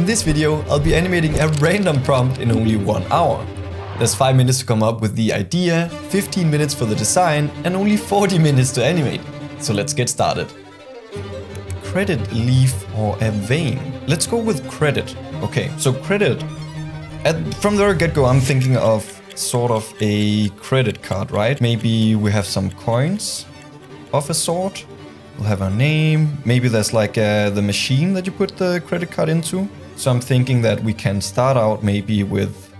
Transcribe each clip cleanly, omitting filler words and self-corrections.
In this video, I'll be animating a random prompt in only 1 hour. There's 5 minutes to come up with the idea, 15 minutes for the design, and only 40 minutes to animate. So let's get started. Credit leaf or a vein? Let's go with credit. Okay, so credit. From the very get-go, I'm thinking of sort of a credit card, right? Maybe we have some coins of a sort. We'll have our name. Maybe there's like the machine that you put the credit card into. So I'm thinking that we can start out maybe with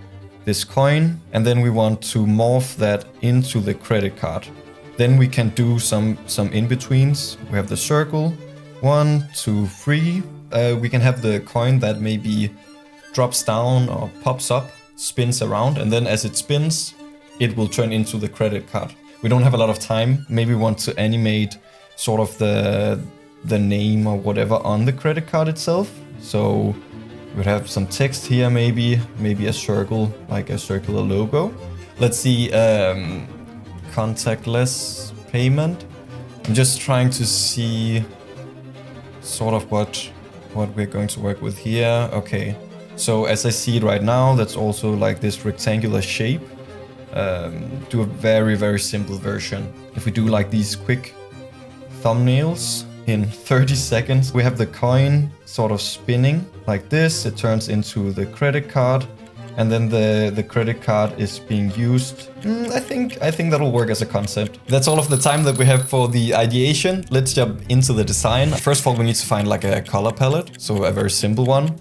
this coin, and then we want to morph that into the credit card. Then we can do some in-betweens. We have the circle, 1, 2, 3. We can have the coin that maybe drops down or pops up, spins around, and then as it spins, it will turn into the credit card. We don't have a lot of time. Maybe we want to animate sort of the name or whatever on the credit card itself. So we'd have some text here, maybe a circle, like a circular logo. Let's see, contactless payment. I'm just trying to see sort of what we're going to work with here. Okay, so as I see it right now, that's also like this rectangular shape. Do a very simple version. If we do like these quick thumbnails in 30 seconds, we have the coin sort of spinning like this. It turns into the credit card, and then the credit card is being used. I think that'll work as a concept. That's all of the time that we have for the ideation. Let's jump into the design. First of all, we need to find like a color palette, so a very simple one.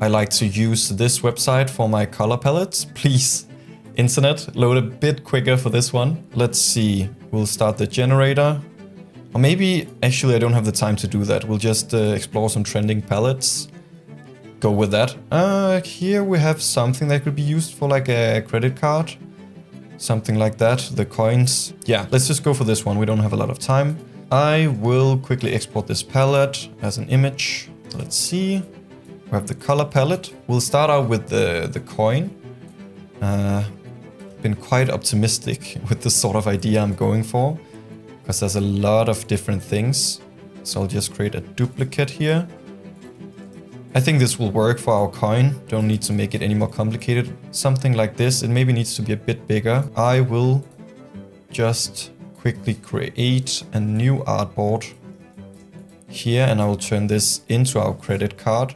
I like to use this website for my color palettes. Please, internet, load a bit quicker for this one. Let's see, we'll start the generator. Or maybe, actually I don't have the time to do that. We'll just explore some trending palettes. Go with that. Here we have something that could be used for like a credit card. Something like that, the coins. Yeah, let's just go for this one. We don't have a lot of time. I will quickly export this palette as an image. Let's see. We have the color palette. We'll start out with the coin. Been quite optimistic with the sort of idea I'm going for, because there's a lot of different things. So I'll just create a duplicate here. I think this will work for our coin. Don't need to make it any more complicated. Something like this. It maybe needs to be a bit bigger. I will just quickly create a new artboard here, and I will turn this into our credit card.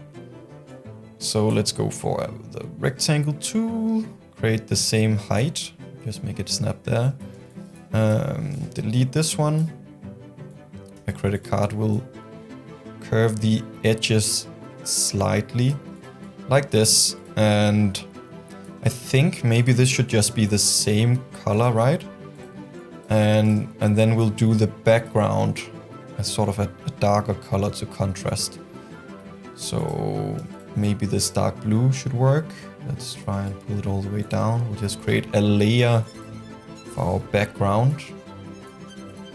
So let's go for the rectangle tool. Create the same height. Just make it snap there. Delete this one. My credit card will curve the edges slightly like this, and I think maybe this should just be the same color, right? And then we'll do the background as sort of a darker color to contrast. So maybe this dark blue should work. Let's try and pull it all the way down. We'll just create a layer for our background.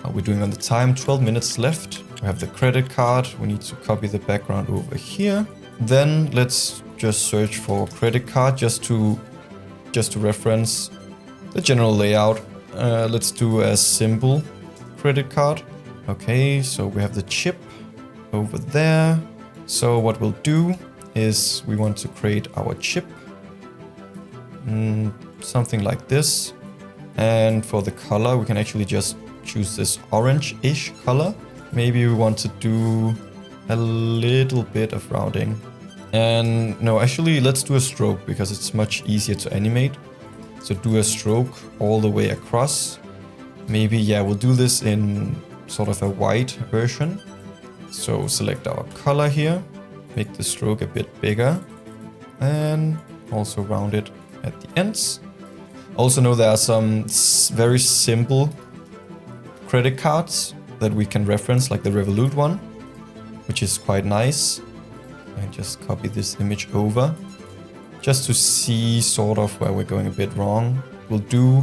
How are we doing on the time? 12 minutes left. We have the credit card. We need to copy the background over here. Then let's just search for credit card just to reference the general layout. Let's do a simple credit card. Okay, so we have the chip over there. So what we'll do is we want to create our chip. Something like this. And for the color, we can actually just choose this orange-ish color. Maybe we want to do a little bit of rounding. And no, actually, let's do a stroke because it's much easier to animate. So do a stroke all the way across. Maybe, yeah, we'll do this in sort of a white version. So select our color here, make the stroke a bit bigger, and also round it at the ends. Also know there are some very simple credit cards that we can reference, like the Revolut one, which is quite nice. I just copy this image over just to see sort of where we're going a bit wrong. We'll do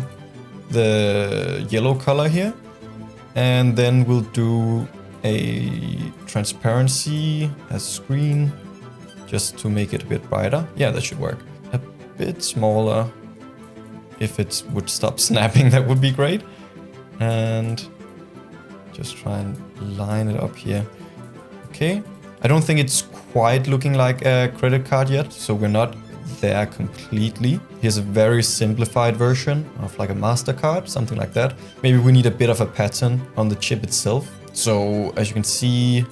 the yellow color here, and then we'll do a transparency as screen just to make it a bit brighter. Yeah, that should work. A bit smaller. If it would stop snapping, that would be great. And just try and line it up here. Okay, I don't think it's quite looking like a credit card yet, so we're not there completely. Here's a very simplified version of like a MasterCard, something like that. Maybe we need a bit of a pattern on the chip itself. So as you can see,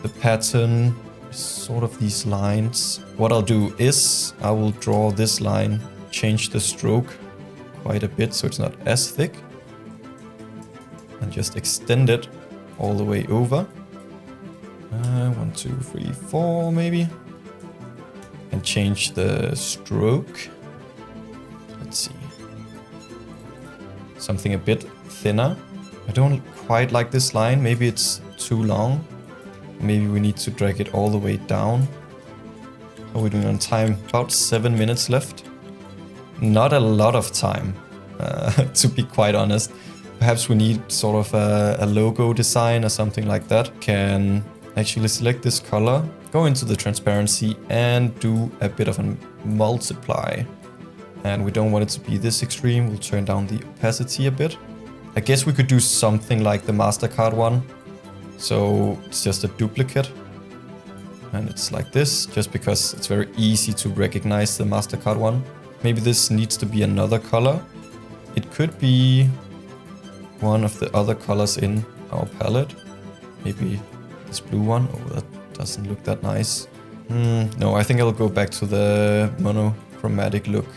the pattern is sort of these lines. What I'll do is I will draw this line, change the stroke quite a bit so it's not as thick, and just extend it all the way over. 1, 2, 3, 4 maybe. And change the stroke. Let's see. Something a bit thinner. I don't quite like this line. Maybe it's too long. Maybe we need to drag it all the way down. How are we doing on time? About 7 minutes left. Not a lot of time, to be quite honest. Perhaps we need sort of a logo design or something like that. Can actually select this color, go into the transparency and do a bit of a multiply. And we don't want it to be this extreme. We'll turn down the opacity a bit. I guess we could do something like the MasterCard one. So it's just a duplicate. And it's like this, just because it's very easy to recognize the MasterCard one. Maybe this needs to be another color. It could be one of the other colors in our palette. Maybe this blue one. Oh, that doesn't look that nice. No, I think I'll go back to the monochromatic look.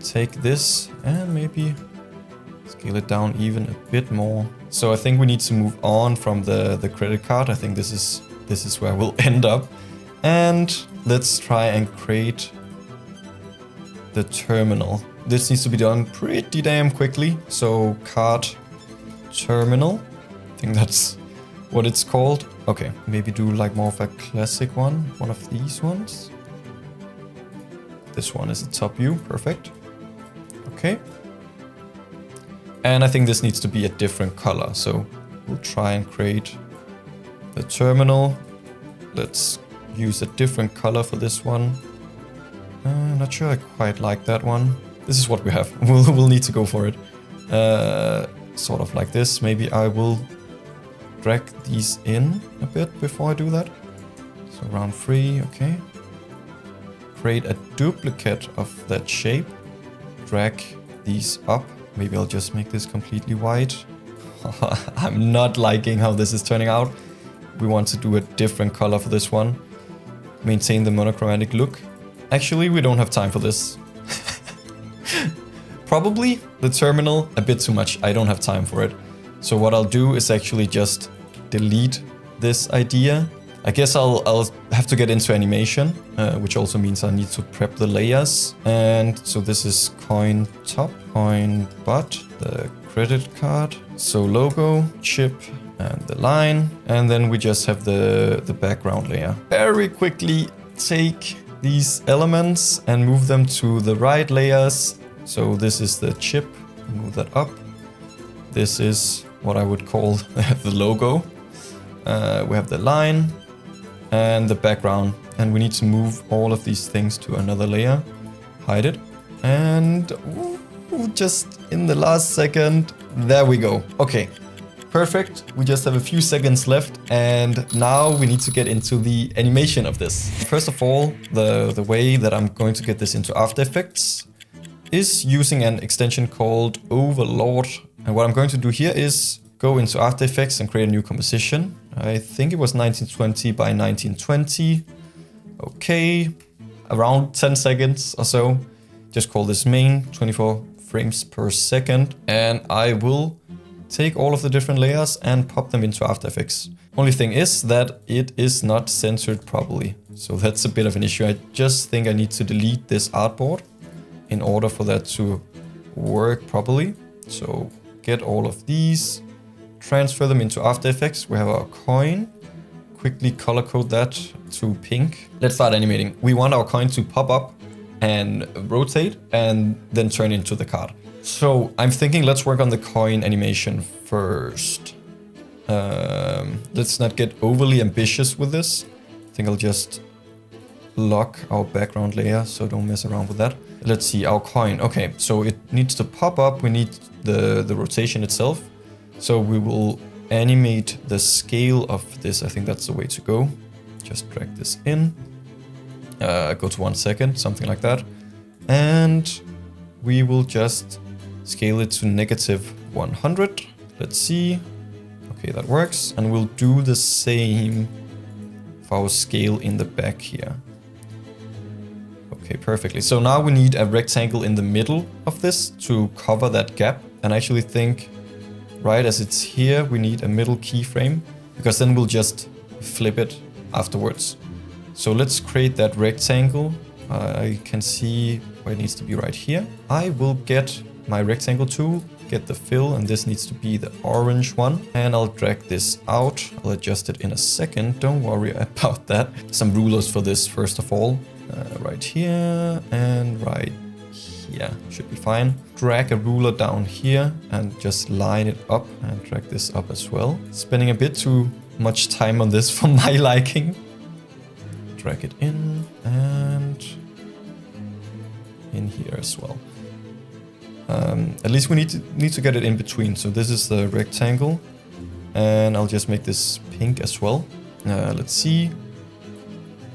Take this and maybe scale it down even a bit more. So I think we need to move on from the credit card. I think this is where we'll end up. And let's try and create the terminal. This needs to be done pretty damn quickly. So card terminal. I think that's what it's called. Okay, maybe do like more of a classic one of these ones. This one is the top view, perfect. Okay. And I think this needs to be a different color. So we'll try and create the terminal. Let's use a different color for this one. Not sure I quite like that one. This is what we have. We'll need to go for it. Sort of like this. Maybe I will drag these in a bit before I do that. So round 3, okay. Create a duplicate of that shape. Drag these up. Maybe I'll just make this completely white. I'm not liking how this is turning out. We want to do a different color for this one. Maintain the monochromatic look. Actually, we don't have time for this. Probably the terminal a bit too much. I don't have time for it. So what I'll do is actually just delete this idea. I guess I'll have to get into animation, which also means I need to prep the layers. And so this is coin top, coin butt, the credit card. So logo, chip, and the line. And then we just have the background layer. Very quickly take these elements and move them to the right layers. So this is the chip, move that up. This is what I would call the logo. We have the line and the background, and we need to move all of these things to another layer, hide it, and just in the last second, there we go. Okay, perfect. We just have a few seconds left, and now we need to get into the animation of this. First of all, the way that I'm going to get this into After Effects is using an extension called Overlord. And what I'm going to do here is go into After Effects and create a new composition. I think it was 1920 by 1920. Okay, around 10 seconds or so. Just call this main, 24 frames per second. And I will take all of the different layers and pop them into After Effects. Only thing is that it is not centered properly. So that's a bit of an issue. I just think I need to delete this artboard in order for that to work properly. So get all of these, transfer them into After Effects. We have our coin. Quickly color code that to pink. Let's start animating. We want our coin to pop up and rotate and then turn into the card. So I'm thinking let's work on the coin animation first. Let's not get overly ambitious with this. I think I'll just lock our background layer, so don't mess around with that. Let's see, our coin. Okay, so it needs to pop up. We need the rotation itself. So we will animate the scale of this. I think that's the way to go. Just drag this in, go to 1 second, something like that. And we will just scale it to -100. Let's see. Okay, that works. And we'll do the same for our scale in the back here. Okay, perfectly. So now we need a rectangle in the middle of this to cover that gap. And I actually think, right as it's here, we need a middle keyframe, because then we'll just flip it afterwards. So let's create that rectangle. I can see where it needs to be right here. I will get my rectangle tool, get the fill, and this needs to be the orange one. And I'll drag this out. I'll adjust it in a second. Don't worry about that. Some rulers for this, first of all. Right here and right here should be fine. Drag a ruler down here and just line it up, and drag this up as well. Spending a bit too much time on this for my liking. Drag it in and in here as well. At least we need to get it in between. So this is the rectangle, and I'll just make this pink as well. Let's see.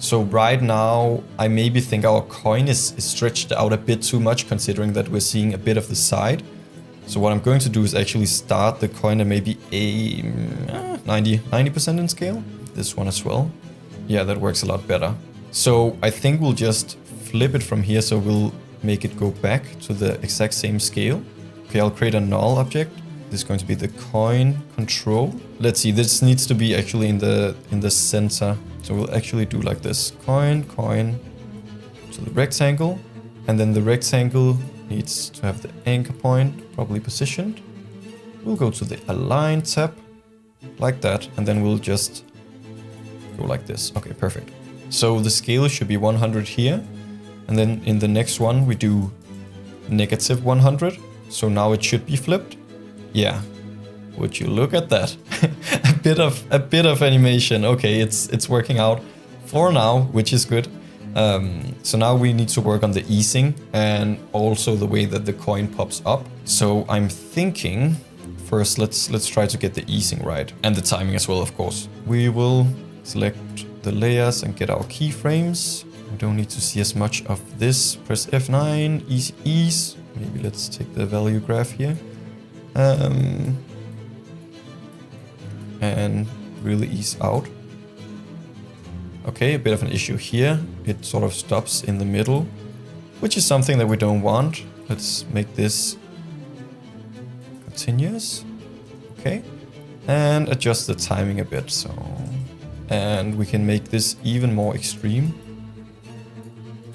So right now, I maybe think our coin is stretched out a bit too much, considering that we're seeing a bit of the side. So what I'm going to do is actually start the coin at maybe a 90% in scale. This one as well. Yeah, that works a lot better. So I think we'll just flip it from here. So we'll make it go back to the exact same scale. Okay, I'll create a null object. This is going to be the coin control. Let's see, this needs to be actually in the center. So we'll actually do like this, coin to the rectangle. And then the rectangle needs to have the anchor point properly positioned. We'll go to the align tab like that. And then we'll just go like this. Okay, perfect. So the scale should be 100 here. And then in the next one, we do -100. So now it should be flipped. Yeah, would you look at that? a bit of animation. Okay, it's working out for now, which is good. So now we need to work on the easing and also the way that the coin pops up. So I'm thinking first let's try to get the easing right, and the timing as well, of course. We will select the layers and get our keyframes. We don't need to see as much of this. Press F9, ease. Maybe let's take the value graph here. And really ease out. Okay, a bit of an issue here. It sort of stops in the middle, which is something that we don't want. Let's make this continuous. Okay, and adjust the timing a bit. So, and we can make this even more extreme.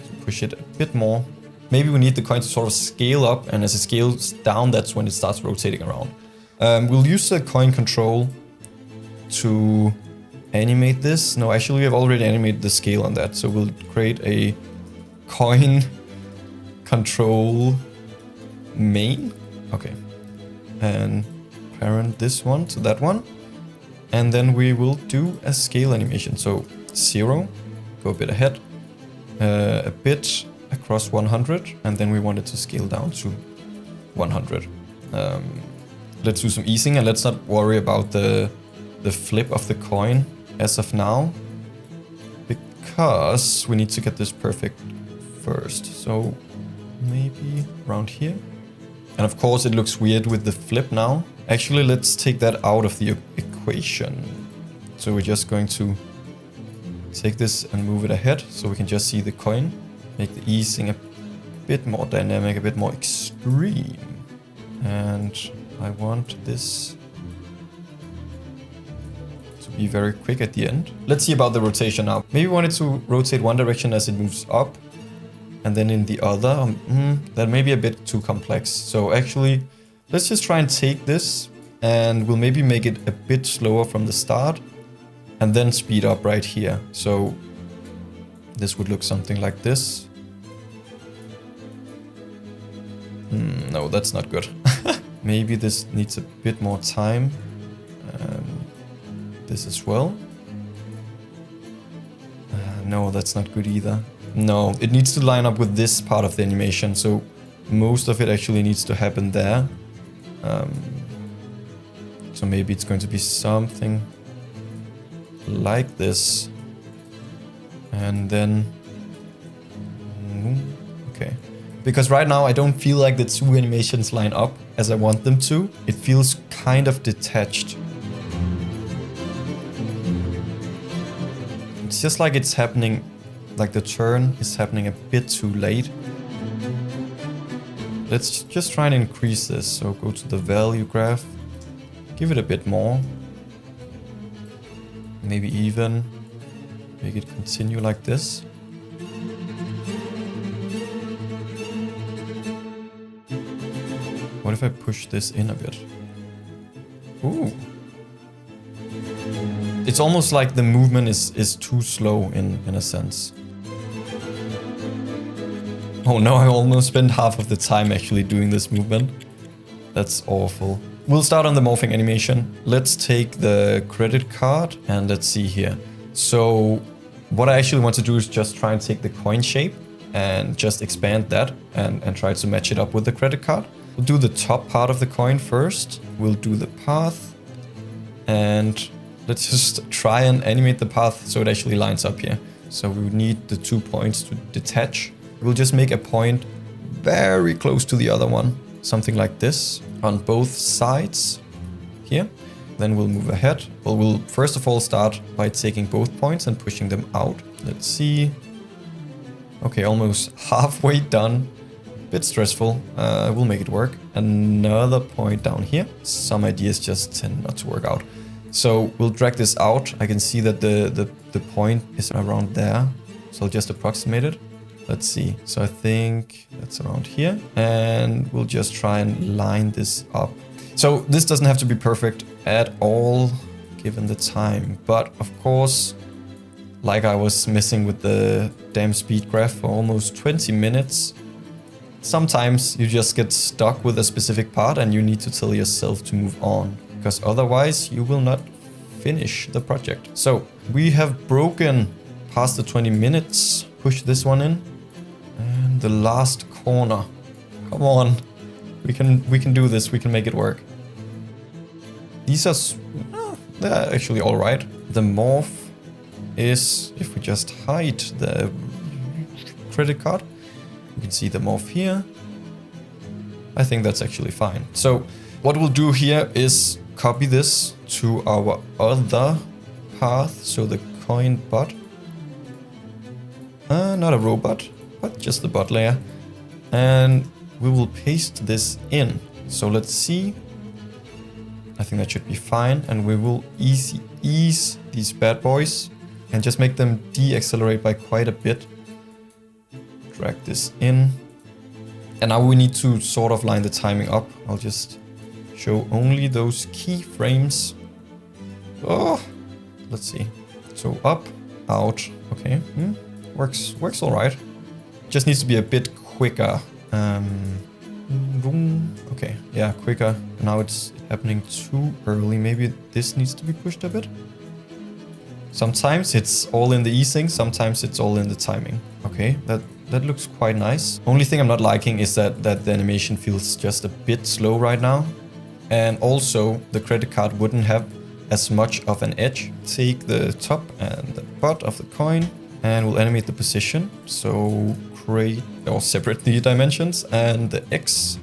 So push it a bit more. Maybe we need the coin to sort of scale up, and as it scales down, that's when it starts rotating around. We'll use the coin control to animate this. No, actually we have already animated the scale on that. So we'll create a coin control main. Okay. And parent this one to that one. And then we will do a scale animation. So 0, go a bit ahead, a bit across 100, and then we want it to scale down to 100. Let's do some easing, and let's not worry about the flip of the coin as of now, because we need to get this perfect first. So maybe around here. And of course it looks weird with the flip now. Actually, let's take that out of the equation. So we're just going to take this and move it ahead so we can just see the coin. Make the easing a bit more dynamic, a bit more extreme. And I want this to be very quick at the end. Let's see about the rotation now. Maybe we want it to rotate one direction as it moves up, and then in the other. That may be a bit too complex. So actually, let's just try and take this, and we'll maybe make it a bit slower from the start, and then speed up right here. So this would look something like this. No, that's not good. Maybe this needs a bit more time. This as well. No, that's not good either. No, it needs to line up with this part of the animation. So most of it actually needs to happen there. So So maybe it's going to be something like this. And then, okay. Because right now I don't feel like the two animations line up as I want them to. It feels kind of detached. It's just like it's happening, like the turn is happening a bit too late. Let's just try and increase this. So go to the value graph, give it a bit more. Maybe even make it continue like this. What if I push this in a bit? Ooh. It's almost like the movement is too slow in a sense. Oh no, I almost spent half of the time actually doing this movement. That's awful. We'll start on the morphing animation. Let's take the credit card and let's see here. So what I actually want to do is just try and take the coin shape and just expand that and try to match it up with the credit card. We'll do the top part of the coin first. We'll do the path and let's just try and animate the path so it actually lines up here. So we would need the 2 points to detach. We'll just make a point very close to the other one. Something like this on both sides here. Then we'll move ahead. Well, we'll first of all start by taking both points and pushing them out. Let's see. Okay, almost halfway done. Bit stressful. We'll make it work. Another point down here. Some ideas just tend not to work out. So we'll drag this out. I can see that the point is around there. So I'll just approximate it. Let's see. So I think that's around here. And we'll just try and line this up. So this doesn't have to be perfect at all, given the time. But of course, like I was messing with the damn speed graph for almost 20 minutes, sometimes you just get stuck with a specific part and you need to tell yourself to move on, because otherwise you will not finish the project. So we have broken past the 20 minutes. Push this one in. And the last corner. Come on. We can do this. We can make it work. These are they're actually all right. The morph is, if we just hide the credit card, you can see the morph here. I think that's actually fine. So what we'll do here is copy this to our other path. So the coin bot. Not a robot, but just the bot layer. And we will paste this in. So let's see. I think that should be fine. And we will ease these bad boys and just make them de-accelerate by quite a bit. Drag this in. And now we need to sort of line the timing up. I'll just show only those keyframes. Oh, let's see. So up, out. Okay, works all right. Just needs to be a bit quicker. Okay, yeah, quicker. Now it's happening too early. Maybe this needs to be pushed a bit. Sometimes it's all in the easing, sometimes it's all in the timing. Okay, that looks quite nice. Only thing I'm not liking is that the animation feels just a bit slow right now. And also the credit card wouldn't have as much of an edge. Take the top and the bot of the coin and we'll animate the position. So create or separate the dimensions and the X,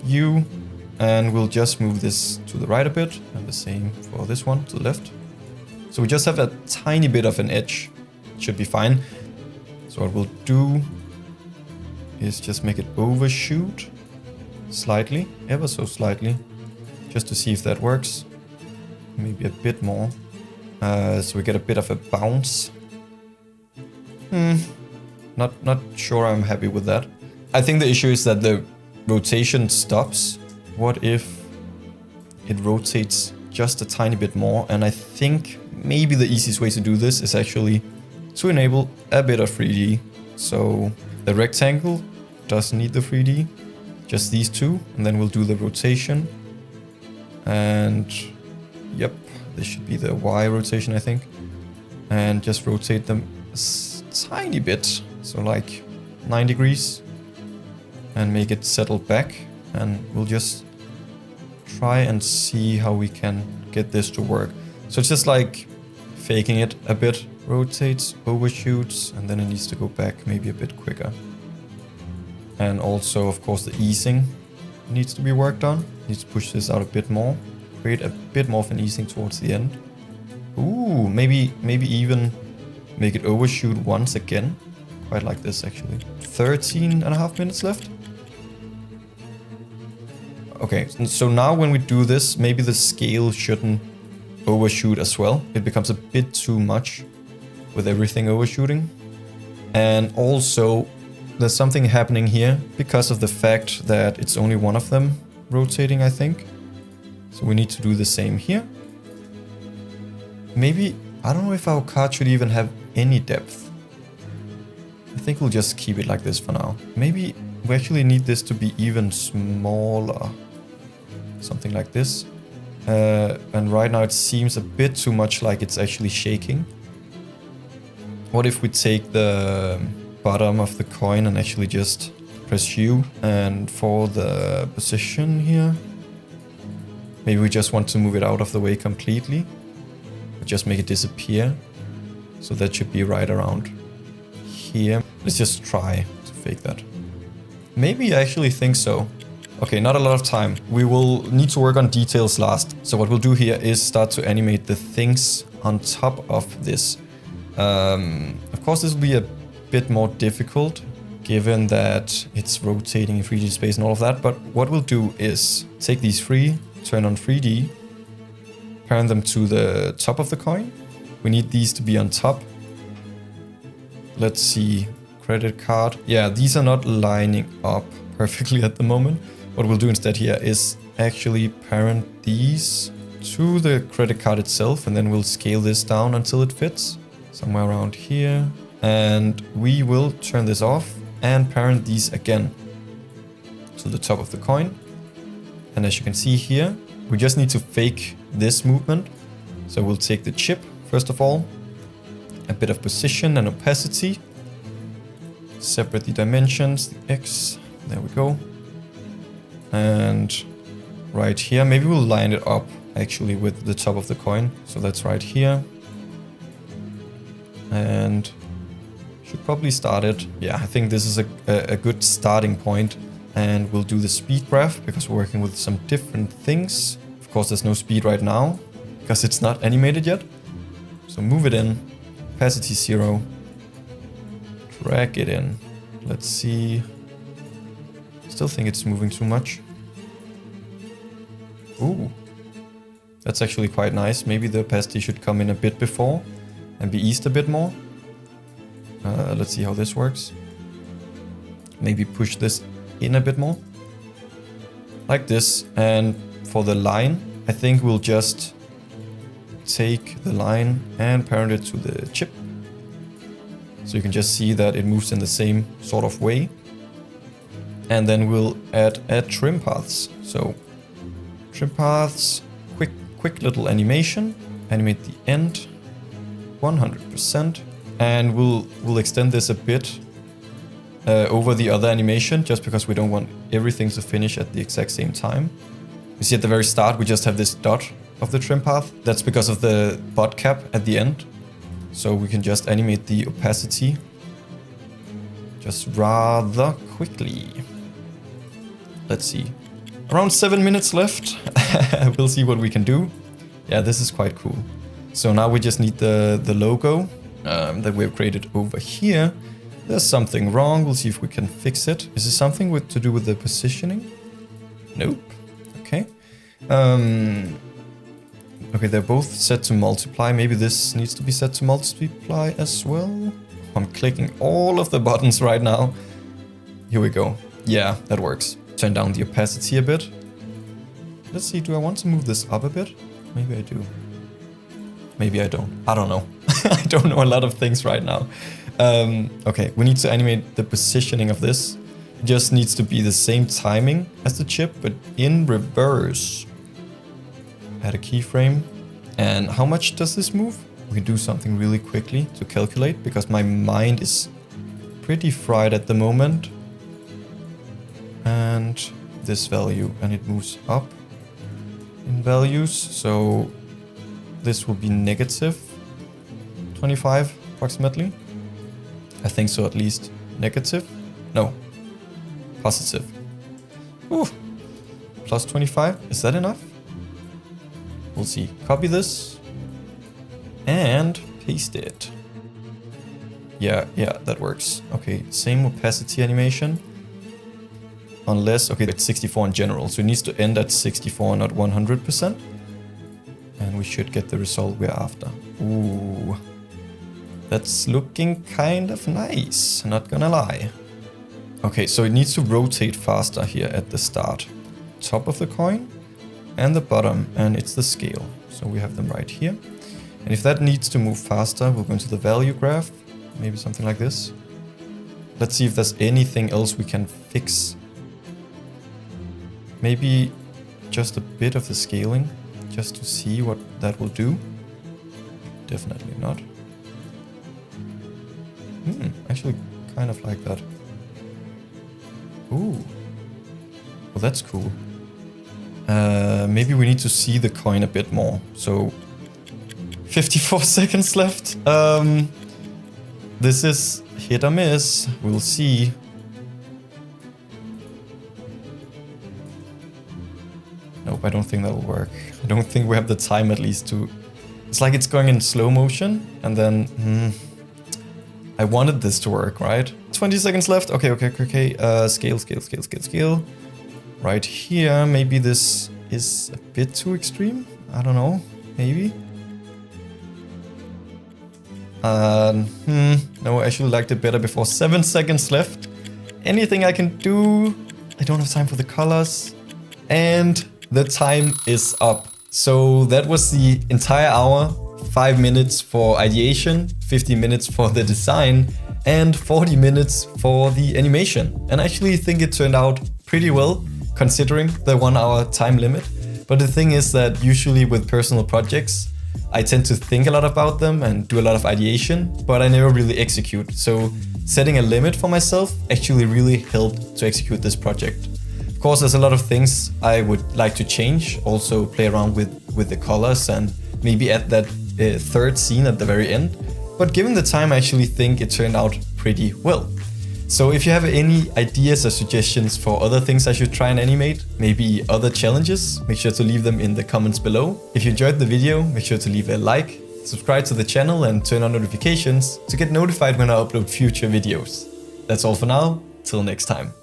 U, and we'll just move this to the right a bit and the same for this one to the left. So we just have a tiny bit of an edge. It should be fine. So what we'll do is just make it overshoot slightly, ever so slightly, just to see if that works. Maybe a bit more. So we get a bit of a bounce. Not sure I'm happy with that. I think the issue is that the rotation stops. What if it rotates just a tiny bit more? And I think maybe the easiest way to do this is actually to enable a bit of 3D. So the rectangle doesn't need the 3D, just these two, and then we'll do the rotation. And yep, this should be the Y rotation, I think. And just rotate them a tiny bit, so like 9 degrees, and make it settle back. And we'll just try and see how we can get this to work. So it's just like faking it a bit, rotates, overshoots, and then it needs to go back maybe a bit quicker. And also, of course, the easing needs to be worked on. Needs to push this out a bit more, create a bit more of an easing towards the end. Ooh, maybe even make it overshoot once again. Quite like this, actually. 13.5 minutes left. Okay, so now when we do this, maybe the scale shouldn't overshoot as well. It becomes a bit too much with everything overshooting. And also, there's something happening here because of the fact that it's only one of them rotating, I think. So we need to do the same here. Maybe, I don't know if our card should even have any depth. I think we'll just keep it like this for now. Maybe we actually need this to be even smaller. Something like this. And right now it seems a bit too much like it's actually shaking. What if we take the bottom of the coin and actually just press U, and for the position here, maybe we just want to move it out of the way completely, just make it disappear. So that should be right around here. Let's just try to fake that. Maybe I actually think so. Okay, not a lot of time. We will need to work on details last. So what we'll do here is start to animate the things on top of this. Of course, this will be a bit more difficult given that it's rotating in 3D space and all of that. But what we'll do is take these three, turn on 3D, parent them to the top of the coin. We need these to be on top. Let's see, credit card. Yeah, these are not lining up perfectly at the moment. What we'll do instead here is actually parent these to the credit card itself, and then we'll scale this down until it fits somewhere around here. And we will turn this off and parent these again to the top of the coin. And as you can see here, we just need to fake this movement. So we'll take the chip, first of all, a bit of position and opacity, separate the dimensions, the X, there we go. And right here, maybe we'll line it up actually with the top of the coin. So that's right here. And should probably start it. Yeah, I think this is a good starting point. And we'll do the speed graph because we're working with some different things. Of course, there's no speed right now because it's not animated yet. So move it in, opacity 0, drag it in. Let's see. Still think it's moving too much. Ooh, that's actually quite nice. Maybe the opacity should come in a bit before and be eased a bit more. Let's see how this works. Maybe push this in a bit more. Like this. And for the line, I think we'll just take the line and parent it to the chip. So you can just see that it moves in the same sort of way. And then we'll add trim paths. So trim paths, quick little animation, animate the end 100%, and we'll extend this a bit over the other animation just because we don't want everything to finish at the exact same time. You see at the very start we just have this dot of the trim path. That's because of the bot cap at the end. So we can just animate the opacity just rather quickly. Let's see. Around 7 minutes left. We'll see what we can do. Yeah, this is quite cool. So now we just need the logo that we have created over here. There's something wrong. We'll see if we can fix it. Is this something to do with the positioning? Nope. Okay. Okay, they're both set to multiply. Maybe this needs to be set to multiply as well. I'm clicking all of the buttons right now. Here we go. Yeah, that works. Turn down the opacity a bit. Let's see, do I want to move this up a bit? Maybe I do. Maybe I don't. I don't know. I don't know a lot of things right now. Okay, we need to animate the positioning of this. It just needs to be the same timing as the chip, but in reverse. Add a keyframe. And how much does this move? We can do something really quickly to calculate because my mind is pretty fried at the moment. And this value, and it moves up in values. So this will be negative 25 approximately. I think so, at least. Negative? No. Positive. Ooh. Plus 25. Is that enough? We'll see. Copy this and paste it. Yeah, that works. Okay, same opacity animation. Unless, okay, it's 64 in general, so it needs to end at 64, not 100%. And we should get the result we're after. Ooh. That's looking kind of nice, not gonna lie. Okay, so it needs to rotate faster here at the start. Top of the coin and the bottom, and it's the scale. So we have them right here. And if that needs to move faster, we'll go into the value graph. Maybe something like this. Let's see if there's anything else we can fix. Maybe just a bit of the scaling, just to see what that will do. Definitely not. Actually kind of like that. Ooh. Well, that's cool. Maybe we need to see the coin a bit more. So 54 seconds left. This is hit or miss. We'll see. Nope, I don't think that will work. I don't think we have the time at least to... It's like it's going in slow motion and then... I wanted this to work, right? 20 seconds left. Okay. Scale. Right here, maybe this is a bit too extreme. I don't know, maybe. No, I actually liked it better before. 7 seconds left. Anything I can do? I don't have time for the colors. And the time is up. So that was the entire hour. 5 minutes for ideation, 50 minutes for the design, and 40 minutes for the animation. And I actually think it turned out pretty well, considering the 1 hour time limit. But the thing is that usually with personal projects, I tend to think a lot about them and do a lot of ideation, but I never really execute. So setting a limit for myself actually really helped to execute this project. Of course, there's a lot of things I would like to change, also play around with the colors and maybe add that third scene at the very end. But given the time, I actually think it turned out pretty well. So if you have any ideas or suggestions for other things I should try and animate, maybe other challenges, make sure to leave them in the comments below. If you enjoyed the video, make sure to leave a like, subscribe to the channel and turn on notifications to get notified when I upload future videos. That's all for now, till next time.